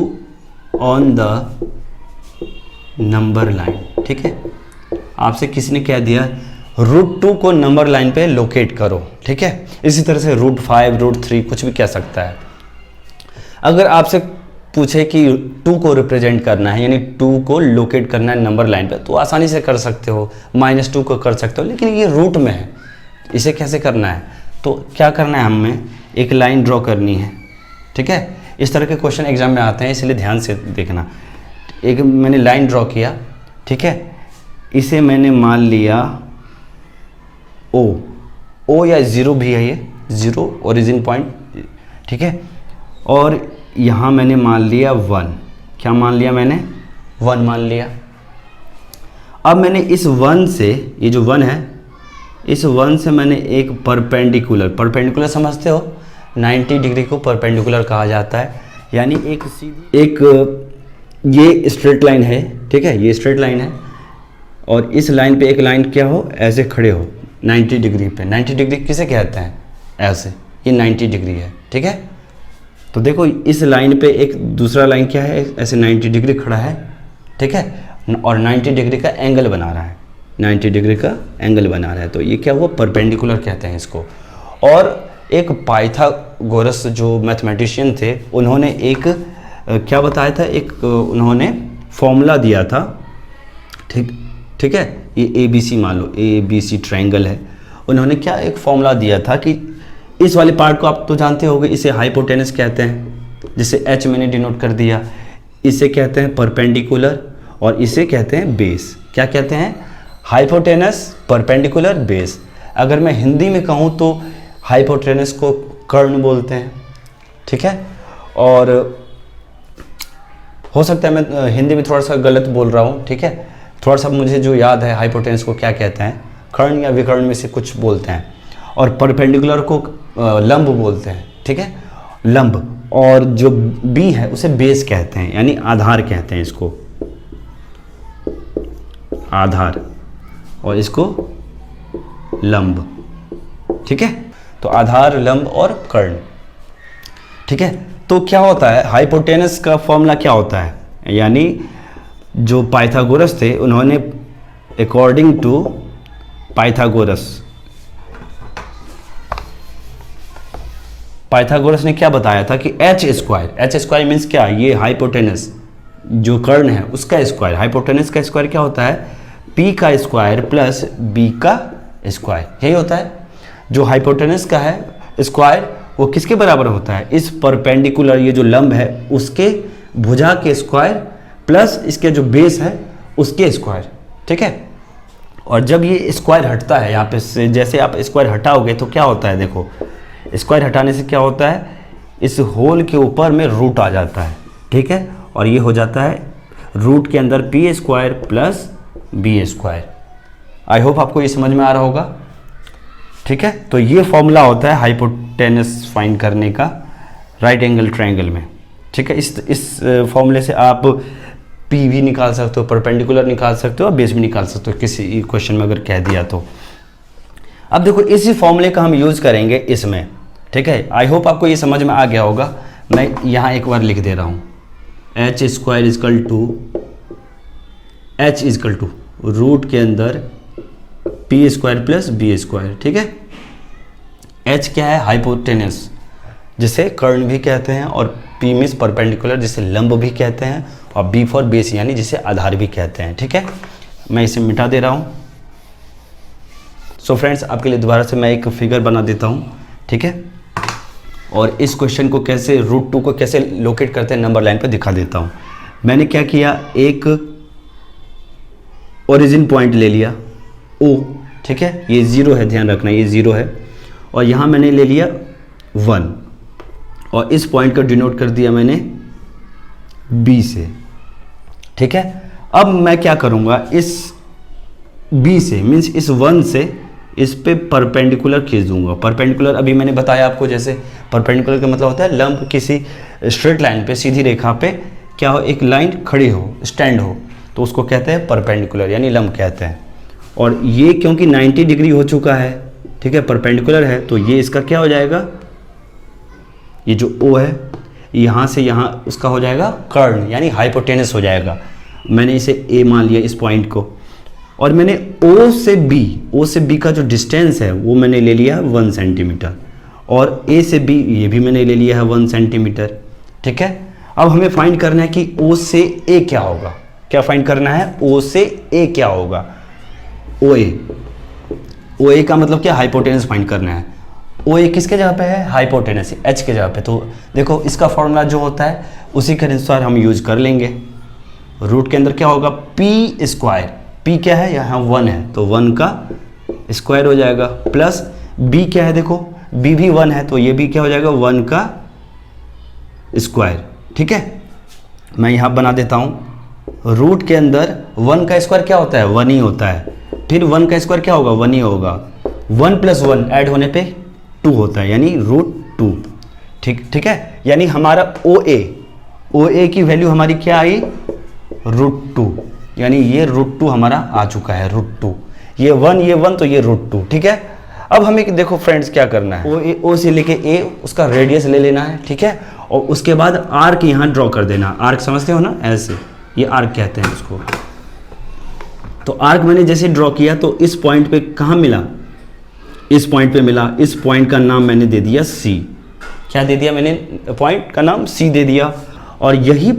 on the number line, ठीक है। आपसे किसी ने कह दिया √2 को नंबर लाइन पे लोकेट करो, ठीक है। इसी तरह से √5 √3 कुछ भी कह सकता है। अगर आपसे पूछे कि 2 को रिप्रेजेंट करना है, यानी 2 को लोकेट करना है नंबर लाइन पे, तो आसानी से कर सकते हो, -2 को कर सकते हो, लेकिन ये रूट में है, इसे कैसे करना है? तो क्या करना है, हमें एक लाइन ड्रॉ करनी है, ठीक है। इस तरह के क्वेश्चन एग्जाम में आते हैं, इसलिए ध्यान से देखना। एक मैंने लाइन ड्रॉ किया, ठीक है, इसे मैंने मान लिया ओ या 0 भी है, ये 0 ओरिजिन पॉइंट, ठीक है। और यहाँ मैंने मान लिया 1, क्या मान लिया मैंने? 1 मान लिया। अब मैंने इस 1 से, ये जो 1 है, इस 1 से मैंने एक परपेंडिकुलर समझते हो, 90 डिग्री को परपेंडिकुलर कहा जाता है, यानी एक ये स्ट्रेट लाइन है, ठीक है, ये स्ट्रेट लाइन है, और इस लाइन पे एक लाइन क्या हो, ऐसे खड़े हो 90 डिग्री पे। 90 डिग्री किसे कहते हैं? ऐसे, ये 90 डिग्री है, ठीक है। तो देखो इस लाइन पे एक दूसरा लाइन क्या है, ऐसे 90 डिग्री खड़ा है, ठीक है, और 90 डिग्री का एंगल बना रहा है, 90 डिग्री का एंगल बना रहा है, तो ये क्या हुआ, परपेंडिकुलर कहते हैं इसको। और एक पाइथागोरस जो मैथमेटिशियन थे, उन्होंने एक क्या बताया था, एक उन्होंने फॉर्मूला दिया था, ठीक है, ये ABC मान लो, ABC ट्रायंगल है, उन्होंने क्या एक फॉर्मूला दिया था कि इस वाले पार्ट को आप तो जानते होंगे, इसे हाइपोटेनस कहते हैं, जिसे H मैंने डिनोट कर दिया, इसे कहते हैं परपेंडिकुलर, और इसे कहते हैं बेस। क्या कहते हैं? Hypotenuse, perpendicular, base. अगर मैं हिंदी में कहूँ तो हाइपोटेनस को कर्ण बोलते हैं, ठीक है। और हो सकता है मैं हिंदी में थोड़ा सा गलत बोल रहा हूँ, ठीक है, थोड़ा सा मुझे जो याद है हाइपोटेनस को क्या कहते हैं, कर्ण या विकर्ण में से कुछ बोलते हैं, और परपेंडिकुलर को लंब बोलते हैं, ठीक है, लंब। और जो बी है उसे बेस कहते हैं, यानी आधार कहते हैं इसको, आधार, और इसको लंब, ठीक है। तो आधार, लंब और कर्ण, ठीक है। तो क्या होता है, हाइपोटेनस का फॉर्मूला क्या होता है, यानी जो पाइथागोरस थे, उन्होंने अकॉर्डिंग टू पाइथागोरस ने क्या बताया था कि एच स्क्वायर मीन्स क्या, ये हाइपोटेनस जो कर्ण है उसका स्क्वायर, हाइपोटेनस का स्क्वायर क्या होता है, P का स्क्वायर प्लस B का स्क्वायर, यही होता है। जो हाइपोटेनस का है स्क्वायर वो किसके बराबर होता है, इस परपेंडिकुलर, ये जो लंब है उसके भुजा के स्क्वायर प्लस इसके जो बेस है उसके स्क्वायर, ठीक है। और जब ये स्क्वायर हटता है यहाँ पे से, जैसे आप स्क्वायर हटाओगे तो क्या होता है, देखो स्क्वायर हटाने से क्या होता है, इस होल के ऊपर में रूट आ जाता है, ठीक है, और ये हो जाता है रूट के अंदर P square plus B square. I hope आपको ये समझ में आ रहा होगा, ठीक है। तो ये फॉर्मूला होता है हाइपोटेनस फाइंड करने का राइट एंगल ट्रायंगल में, ठीक है। इस फॉर्मूले से आप P भी निकाल सकते हो, परपेंडिकुलर निकाल सकते हो, और बेस भी निकाल सकते हो, किसी क्वेश्चन में अगर कह दिया तो। अब देखो इसी फॉर्मूले का हम यूज़ करेंगे इसमें, ठीक है। आई होप आपको ये समझ में आ गया होगा। मैं यहाँ एक बार लिख दे रहा हूँ, H square is equal to root के अंदर P square plus B square, ठीक है। H क्या है, हाइपोटेनस, जिसे कर्ण भी कहते हैं, और P मीन्स परपेंडिकुलर, जिसे लंब भी कहते हैं, और B फॉर बेस, यानी जिसे आधार भी कहते हैं, ठीक है। मैं इसे मिटा दे रहा हूँ। सो फ्रेंड्स, आपके लिए दोबारा से मैं एक फिगर बना देता हूँ, ठीक है, और इस क्वेश्चन को कैसे √2 को कैसे लोकेट करते हैं नंबर लाइन पे दिखा देता हूँ। मैंने क्या किया, एक ओरिजिन पॉइंट ले लिया O, ठीक है, ये 0 है, ध्यान रखना ये 0 है, और यहाँ मैंने ले लिया 1, और इस पॉइंट को डिनोट कर दिया मैंने B से, ठीक है। अब मैं क्या करूँगा, इस B से मीन्स इस 1 से इस पे परपेंडिकुलर खींच दूंगा। परपेंडिकुलर अभी मैंने बताया आपको, जैसे परपेंडिकुलर का मतलब होता है लंब किसी स्ट्रेट लाइन पे, सीधी रेखा पे क्या हो, एक लाइन खड़ी हो, स्टैंड हो, तो उसको कहते हैं परपेंडिकुलर यानी लंब कहते हैं। और ये क्योंकि 90 डिग्री हो चुका है, ठीक है, परपेंडिकुलर है, तो ये इसका क्या हो जाएगा, ये जो O है यहाँ से यहाँ उसका हो जाएगा कर्ण यानी हाइपोटेनस हो जाएगा। मैंने इसे A मान लिया इस पॉइंट को, और मैंने O से B का जो डिस्टेंस है वो मैंने ले लिया 1 सेंटीमीटर, और A से B ये भी मैंने ले लिया है 1 सेंटीमीटर, ठीक है। अब हमें फाइंड करना है कि O से A क्या होगा। क्या फाइंड करना है, O से A क्या होगा, OA का मतलब क्या, हाइपोटेनस फाइंड करना है। OA किसके जगह पे है, हाइपोटेनस, H के जगह पे। तो देखो इसका फॉर्मूला जो होता है उसी के अनुसार हम यूज कर लेंगे। रूट के अंदर क्या होगा, P स्क्वायर, P क्या है, यहाँ 1 है तो 1 का स्क्वायर हो जाएगा, प्लस B क्या है, देखो B भी 1 है तो ये भी क्या हो जाएगा 1 का स्क्वायर, ठीक है। मैं यहाँ बना देता हूँ, रूट के अंदर 1 का स्क्वायर क्या होता है, 1 ही होता है, फिर 1 का स्क्वायर क्या होगा, 1 ही होगा, 1 + 1 ऐड होने पे 2 होता है यानी √2, ठीक है। यानी हमारा OA की वैल्यू हमारी क्या आई, √2, यानी ये √2 हमारा आ चुका है, √2, ये 1 तो ये √2, ठीक है। अब हमें देखो फ्रेंड्स क्या करना है, O से लेके A उसका रेडियस ले लेना है, ठीक है, और उसके बाद आर्क यहाँ ड्रॉ कर देना। आर्क समझते हो ना, ऐसे, ये आर्क कहते हैं इसको। तो आर्क मैंने जैसे ड्रॉ किया तो इस पॉइंट पे कहाँ मिला, इस पॉइंट पे मिला। इस पॉइंट का नाम मैंने दे दिया C। क्या दे दिया मैंने, पॉइंट का नाम C दे दिया। और यही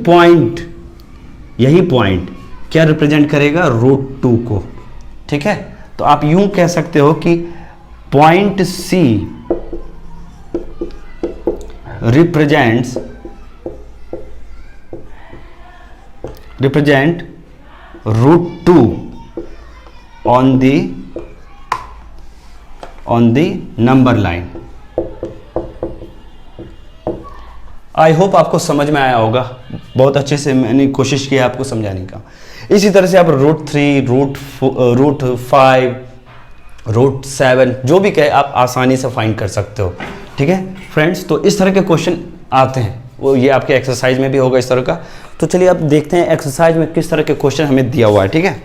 पॉइंट क्या रिप्रेजेंट करेगा, √2 को, ठीक है। तो आप यूं कह सकते हो कि point C represent √2 on the number line. I hope आपको समझ में आया होगा, बहुत अच्छे से मैंने कोशिश किया आपको समझाने का। इसी तरह से आप √3, √5, √7 जो भी कहे आप आसानी से फाइंड कर सकते हो, ठीक है फ्रेंड्स। तो इस तरह के क्वेश्चन आते हैं, वो ये आपके एक्सरसाइज में भी होगा इस तरह का। तो चलिए अब देखते हैं एक्सरसाइज में किस तरह के क्वेश्चन हमें दिया हुआ है, ठीक है।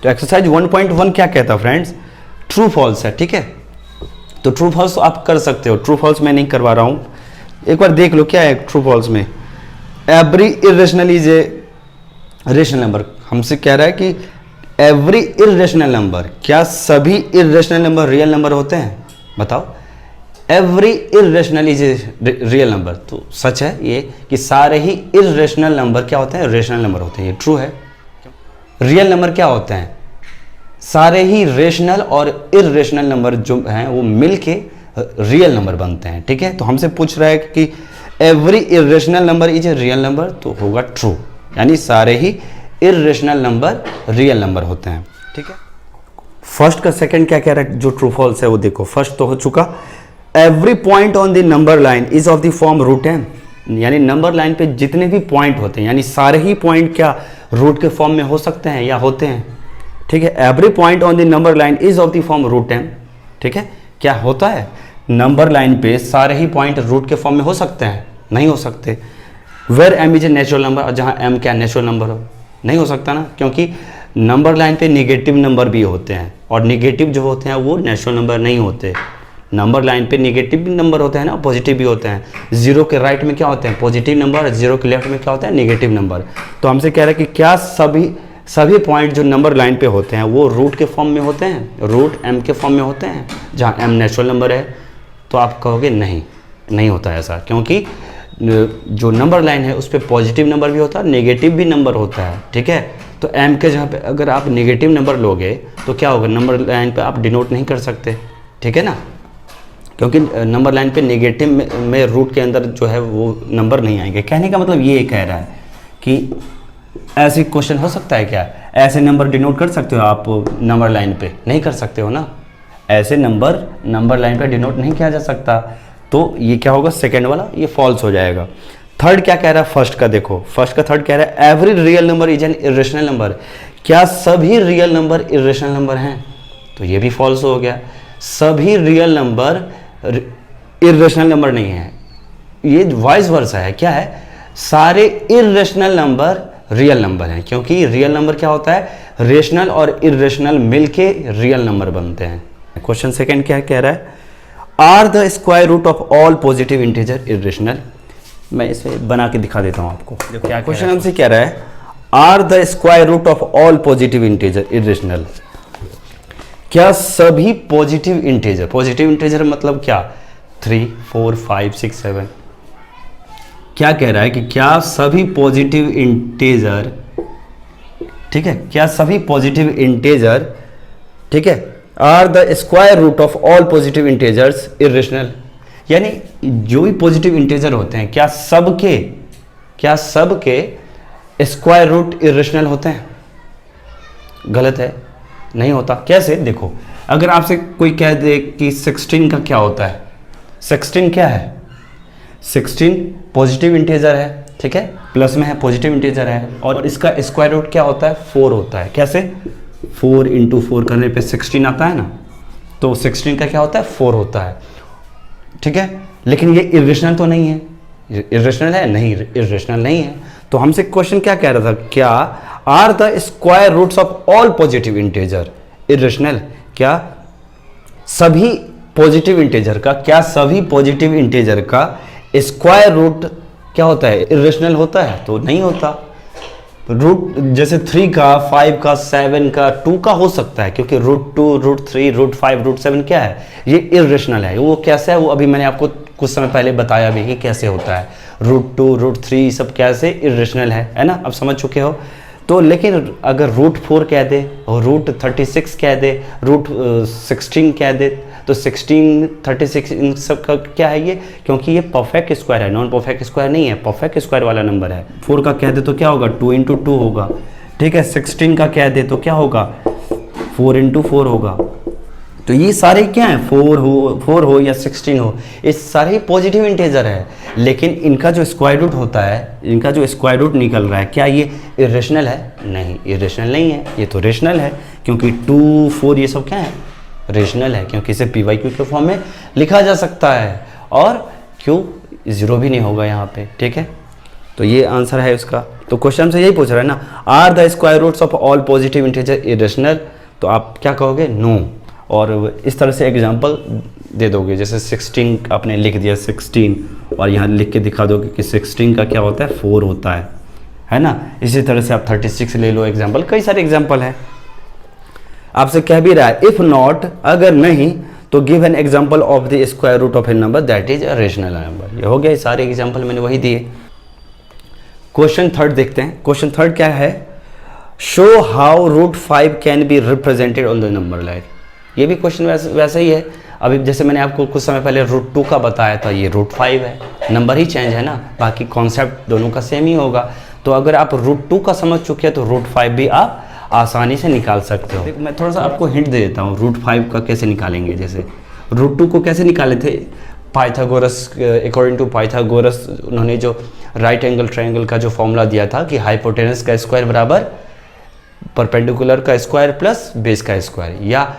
तो एक्सरसाइज 1.1 क्या कहता है फ्रेंड्स, ट्रू फॉल्स है, ठीक है। तो ट्रू फॉल्स आप कर सकते हो, ट्रू फॉल्स मैं नहीं करवा रहा हूं, एक बार देख लो क्या है ट्रू फॉल्स में। Every irrational is a rational number, हमसे कह रहा है कि एवरी इरेशनल नंबर, क्या सभी इरेशनल नंबर रियल नंबर होते हैं, बताओ। Every irrational is a real number, तो सच है ये कि सारे ही इरेशनल नंबर क्या होते हैं, रेशनल नंबर होते हैं, ये ट्रू है। रियल नंबर क्या होते हैं, सारे ही रेशनल और इरेशनल नंबर जो हैं वो मिलके रियल नंबर बनते हैं, ठीक है। तो हमसे पूछ रहा है कि every irrational number is a real number, तो होगा ट्रू, यानी सारे ही इरेशनल नंबर रियल नंबर होते हैं, ठीक है। फर्स्ट का सेकंड क्या कह रहा है, जो ट्रू फॉल्स है वो देखो। फर्स्ट तो हो चुका, every point on the number line is of the form √m, यानी नंबर लाइन पे जितने भी पॉइंट होते हैं, यानी सारे ही पॉइंट क्या रूट के फॉर्म में हो सकते हैं या होते हैं, ठीक है। Every point on the number line is of the form √m, ठीक है। क्या होता है, नंबर लाइन पे सारे ही पॉइंट रूट के फॉर्म में हो सकते हैं, नहीं हो सकते। Where m is a natural number, और जहाँ m क्या नेचुरल नंबर हो, नहीं हो सकता ना, क्योंकि नंबर लाइन पे नेगेटिव नंबर भी होते हैं, और नेगेटिव जो होते हैं वो नेचुरल नंबर नहीं होते। नंबर लाइन पे नेगेटिव भी नंबर होते हैं ना, पॉजिटिव भी होते हैं। जीरो के राइट में क्या होते हैं, पॉजिटिव नंबर, जीरो के लेफ्ट में क्या होता है, नेगेटिव नंबर। तो हमसे कह रहा है कि क्या सभी पॉइंट जो नंबर लाइन पे होते हैं वो रूट के फॉर्म में होते हैं, √m के फॉर्म में होते हैं, जहाँ m नेचुरल नंबर है। तो आप कहोगे नहीं होता है ऐसा, क्योंकि जो नंबर लाइन है उस पर पॉजिटिव नंबर भी होता है, नेगेटिव भी नंबर होता है, ठीक है। तो m के जहाँ पे अगर आप नेगेटिव नंबर लोगे तो क्या होगा, नंबर लाइन पे आप डिनोट नहीं कर सकते, ठीक है ना, क्योंकि नंबर लाइन पे नेगेटिव में रूट के अंदर जो है वो नंबर नहीं आएंगे। कहने का मतलब ये कह रहा है कि ऐसे क्वेश्चन हो सकता है क्या, ऐसे नंबर डिनोट कर सकते हो आप नंबर लाइन पे, नहीं कर सकते हो ना, ऐसे नंबर लाइन पे डिनोट नहीं किया जा सकता। तो ये क्या होगा, सेकंड वाला ये फॉल्स हो जाएगा। थर्ड क्या कह रहा है, फर्स्ट का देखो, फर्स्ट का थर्ड कह रहा है every real number is an irrational number, क्या सभी रियल नंबर इरेशनल नंबर हैं। तो ये भी फॉल्स हो गया। सभी रियल नंबर इर्रेशनल नंबर नहीं है, ये वाइस वर्सा है। क्या है? सारे इर्रेशनल नंबर रियल नंबर हैं, क्योंकि रियल नंबर क्या होता है, रेशनल और इर्रेशनल मिलके रियल नंबर बनते हैं। क्वेश्चन सेकंड क्या कह रहा है, are the square root of all positive integer irrational. मैं इसे बना के दिखा देता हूं आपको। क्या क्वेश्चन हमसे कह रहा है, are the square root of all positive integer irrational. क्या सभी पॉजिटिव इंटीजर मतलब क्या, 3, 4, 5, 6, 7। क्या कह रहा है कि क्या सभी पॉजिटिव इंटीजर, ठीक है, क्या सभी पॉजिटिव इंटीजर, ठीक है, are the square root of all positive integers irrational. यानी जो भी पॉजिटिव इंटीजर होते हैं, क्या सबके स्क्वायर रूट इर्रेशनल होते हैं? गलत है, नहीं होता। कैसे? देखो, अगर आपसे कोई कह दे कि 16 का क्या होता है, 16 क्या है, 16 पॉजिटिव इंटीजर है, ठीक है, प्लस में है, पॉजिटिव इंटीजर है, और इसका स्क्वायर रूट क्या होता है, 4 होता है। कैसे? 4 × 4 करने पे 16 आता है ना, तो 16 का क्या होता है, 4 होता है, ठीक है। लेकिन ये इर्रेशनल तो नहीं है, इर्रेशनल है नहीं, इर्रेशनल नहीं है। तो हमसे क्वेश्चन क्या कह रहा था, क्या are the square roots of all positive integer irrational. क्या सभी पॉजिटिव इंटीजर का स्क्वायर रूट क्या होता है, इर्रेशनल होता है? तो नहीं होता। रूट जैसे 3 का, 5 का, 7 का, 2 का हो सकता है, क्योंकि √2, √3, √5, √7 क्या है, ये इर्रेशनल है। वो कैसे है, वो अभी मैंने आपको कुछ समय पहले बताया भी कि कैसे होता है। √2, √3 सब कैसे इर्रेशनल है ना, अब समझ चुके हो। तो लेकिन अगर √4 कह दे और √36 कह दे, √16 कह दे, तो 16, 36 इन सब का क्या है ये, क्योंकि ये परफेक्ट स्क्वायर है, नॉन परफेक्ट स्क्वायर नहीं है, परफेक्ट स्क्वायर वाला नंबर है। 4 का कह दे तो क्या होगा, 2 × 2 होगा, ठीक है। 16 का कह दे तो क्या होगा, 4 × 4 होगा। तो ये सारे क्या हैं, 4 हो या 16 हो, ये सारे पॉजिटिव इंटीजर है। लेकिन इनका जो स्क्वायर रूट होता है, इनका जो स्क्वायर रूट निकल रहा है, क्या ये इर्रेशनल है? नहीं, इर्रेशनल नहीं है, ये तो रेशनल है, क्योंकि 2, 4 ये सब क्या है, रेशनल है, क्योंकि इसे PYQ के फॉर्म में लिखा जा सकता है, और Q 0 भी नहीं होगा यहाँ पे, ठीक है। तो ये आंसर है उसका। तो क्वेश्चन से यही पूछ रहा है ना, are the square roots of all positive integer irrational, तो आप क्या कहोगे, नो। और इस तरह से एग्जांपल दे दोगे, जैसे 16 आपने लिख दिया 16, और यहाँ लिख के दिखा दोगे कि 16 का क्या होता है, 4 होता है ना। इसी तरह से आप 36 ले लो एग्जांपल, कई सारे एग्जांपल हैं। आपसे कह भी रहा है, इफ नॉट, अगर नहीं तो give an example of the square root of a number that is a rational number. ये हो गया, सारे एग्जांपल मैंने वही दिए। क्वेश्चन थर्ड देखते हैं। क्वेश्चन थर्ड क्या है, show how √5 can be represented on the number line. ये भी क्वेश्चन वैसा ही है। अभी जैसे मैंने आपको कुछ समय पहले √2 का बताया था, ये √5 है, नंबर ही चेंज है ना, बाकी कॉन्सेप्ट दोनों का सेम ही होगा। तो अगर आप √2 का समझ चुके हैं तो √5 भी आप आसानी से निकाल सकते हो। मैं थोड़ा सा आपको हिंट दे देता हूँ, √5 का कैसे निकालेंगे। जैसे √2 को कैसे निकाले थे, पाइथागोरस, अकॉर्डिंग टू पाइथागोरस, उन्होंने जो राइट एंगल ट्रायंगल का जो फॉर्मूला दिया था कि हाइपोटेनस का स्क्वायर बराबर परपेंडिकुलर का स्क्वायर प्लस बेस का स्क्वायर, या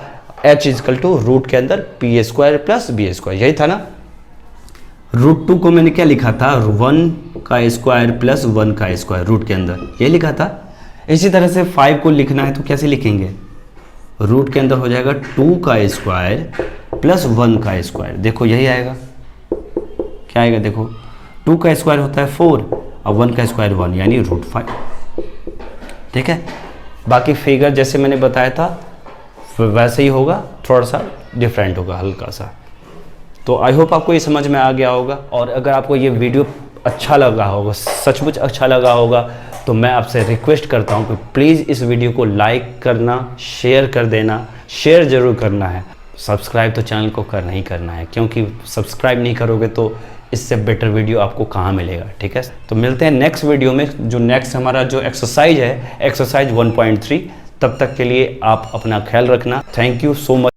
h इजकल टू रूट के अंदर p² प्लस b², यही था ना। √2 को मैंने क्या लिखा था, 1 का स्क्वायर प्लस 1 का स्क्वायर रूट के अंदर, ये लिखा था। इसी तरह से 5 को लिखना है तो कैसे लिखेंगे, रूट के अंदर हो जाएगा 2 का स्क्वायर प्लस 1 का स्क्वायर। देखो यही आएगा, क्या आएगा, देखो 2 का स्क्वायर होता है 4 और 1 का स्क्वायर 1, यानी √5, ठीक है। बाकी फिगर जैसे मैंने बताया था वैसे ही होगा, थोड़ा सा डिफरेंट होगा, हल्का सा। तो आई होप आपको ये समझ में आ गया होगा। और अगर आपको ये वीडियो अच्छा लगा होगा, सचमुच अच्छा लगा होगा, तो मैं आपसे रिक्वेस्ट करता हूँ कि प्लीज़ इस वीडियो को लाइक करना, शेयर कर देना, शेयर ज़रूर करना है। सब्सक्राइब तो चैनल को करना ही करना है, क्योंकि सब्सक्राइब नहीं करोगे तो इससे बेटर वीडियो आपको कहाँ मिलेगा, ठीक है। तो मिलते हैं नेक्स्ट वीडियो में, जो नेक्स्ट हमारा जो एक्सरसाइज है, एक्सरसाइज 1.3। तब तक के लिए आप अपना ख्याल रखना। Thank you so much.